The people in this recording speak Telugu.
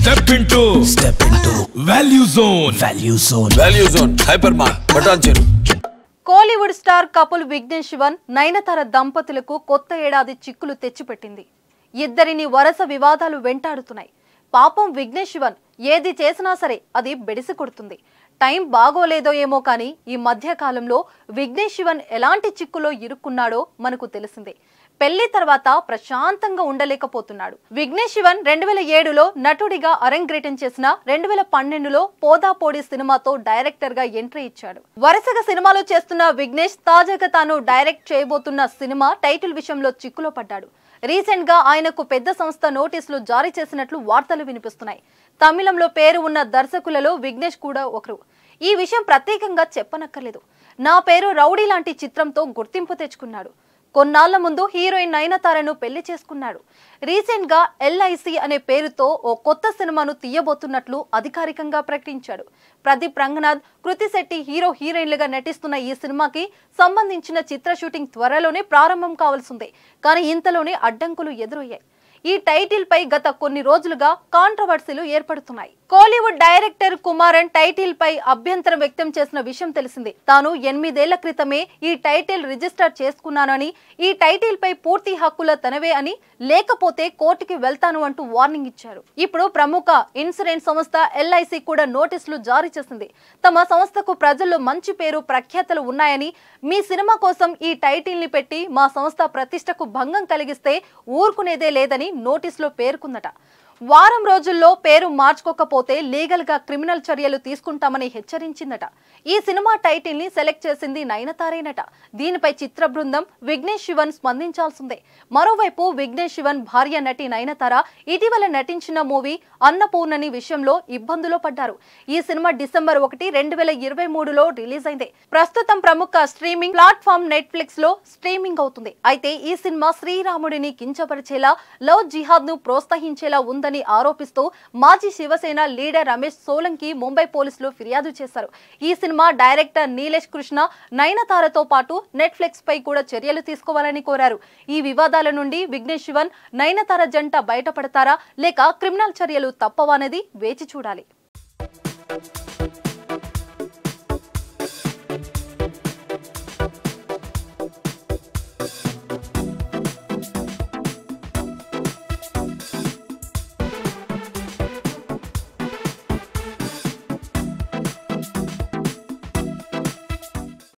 Step into Value Zone Hypermart Patancheru. Kollywood star couple Vignesh Shivan Nayanthara దంపతులకు కొత్త ఏడాది చిక్కులు తెచ్చిపెట్టింది. ఇద్దరిని వరుస వివాదాలు వెంటాడుతున్నాయి. పాపం విఘ్నేష్ శివన్ ఏది చేసినా సరే అది బెడిసి కొడుతుంది. టైం బాగోలేదో ఏమో కానీ ఈ మధ్య కాలంలో విఘ్నేష్ శివన్ ఎలాంటి చిక్కులో ఇరుక్కున్నాడో మనకు తెలిసిందే. పెళ్లి తర్వాత ప్రశాంతంగా ఉండలేకపోతున్నాడు. విఘ్నేష్ శివన్ 2007లో నటుడిగా అరంగేట్రం చేసిన 2012లో పోదాపోడి సినిమాతో డైరెక్టర్ గా ఎంట్రీ ఇచ్చాడు. వరుసగా సినిమాలు చేస్తున్న విఘ్నేష్ తాజాగా తాను డైరెక్ట్ చేయబోతున్న సినిమా టైటిల్ విషయంలో చిక్కులో పడ్డాడు. రీసెంట్ గా ఆయనకు పెద్ద సంస్థ నోటీసులు జారీ చేసినట్లు వార్తలు వినిపిస్తున్నాయి. తమిళంలో పేరు ఉన్న దర్శకులలో విఘ్నేష్ కూడా ఒకరు. ఈ విషయం ప్రత్యేకంగా చెప్పనక్కర్లేదు. నా పేరు రౌడీ లాంటి చిత్రంతో గుర్తింపు తెచ్చుకున్నాడు. కొన్నాళ్ల ముందు హీరోయిన్ నయనతారను పెళ్లి చేసుకున్నాడు. రీసెంట్ గా LIC అనే పేరుతో ఓ కొత్త సినిమాను తీయబోతున్నట్లు అధికారికంగా ప్రకటించాడు. ప్రదీప్ రంగనాథ్, కృతి శెట్టి హీరోయిన్లుగా నటిస్తున్న ఈ సినిమాకి సంబంధించిన చిత్ర షూటింగ్ త్వరలోనే ప్రారంభం కావాల్సిందే. కానీ ఇంతలోనే అడ్డంకులు ఎదురయ్యాయి. ఈ టైటిల్ పై గత కొన్ని రోజులుగా కాంట్రవర్సీలు ఏర్పడుతున్నాయి. కోలీవుడ్ డైరెక్టర్ కుమారన్ టైటిల్ పై అభ్యంతరం వ్యక్తం చేసిన విషయం తెలిసిందే. తాను 8 ఏళ్ల క్రితమే ఈ టైటిల్ రిజిస్టర్ చేసుకున్నానని, ఈ టైటిల్ పై పూర్తి హక్కుల తనవే అని, లేకపోతే కోర్టుకి వెళ్తాను అంటూ వార్నింగ్ ఇచ్చారు. ఇప్పుడు ప్రముఖ ఇన్సూరెన్స్ సంస్థ LIC కూడా నోటీసులు జారీ చేసింది. తమ సంస్థకు ప్రజల్లో మంచి పేరు ప్రఖ్యాతలు ఉన్నాయని, మీ సినిమా కోసం ఈ టైటిల్ ని పెట్టి మా సంస్థ ప్రతిష్టకు భంగం కలిగిస్తే ఊరుకునేదే లేదని నోటీసులో పేర్కొందట. వారం రోజుల్లో పేరు మార్చుకోకపోతే లీగల్ గా క్రిమినల్ చర్యలు తీసుకుంటామని హెచ్చరించిందట. ఈ సినిమా టైటిల్ ని సెలెక్ట్ చేసింది నయనతారేనట. దీనిపై చిత్ర బృందం విఘ్నేష్ శివన్ స్పందించాల్సిందే. మరోవైపు విఘ్నేష్ శివన్ భార్య నటి నయనతార ఇటీవల నటించిన మూవీ అన్నపూర్ణని విషయంలో ఇబ్బందులో పడ్డారు. ఈ సినిమా డిసెంబర్ 1, 2023లో రిలీజ్ అయింది. ప్రస్తుతం ప్రముఖ స్ట్రీమింగ్ ప్లాట్ఫామ్ నెట్ఫ్లిక్స్ లో స్ట్రీమింగ్ అవుతుంది. అయితే ఈ సినిమా శ్రీరాముడిని కించపరిచేలా, లవ్ జిహాద్ ను ప్రోత్సహించేలా ఉందని ఆరోపిస్తూ మాజీ శివసేన లీడర్ రమేష్ సోలంకి ముంబై పోలీసులు ఫిర్యాదు చేశారు. ఈ సినిమా డైరెక్టర్ నీలేష్ కృష్ణ నయనతారతో పాటు నెట్ఫ్లిక్స్ పై కూడా చర్యలు తీసుకోవాలని కోరారు. ఈ వివాదాల నుండి విఘ్నేష్ శివన్ నయనతార జంట బయటపడతారా లేక క్రిమినల్ చర్యలు తప్పవనేది వేచి చూడాలి.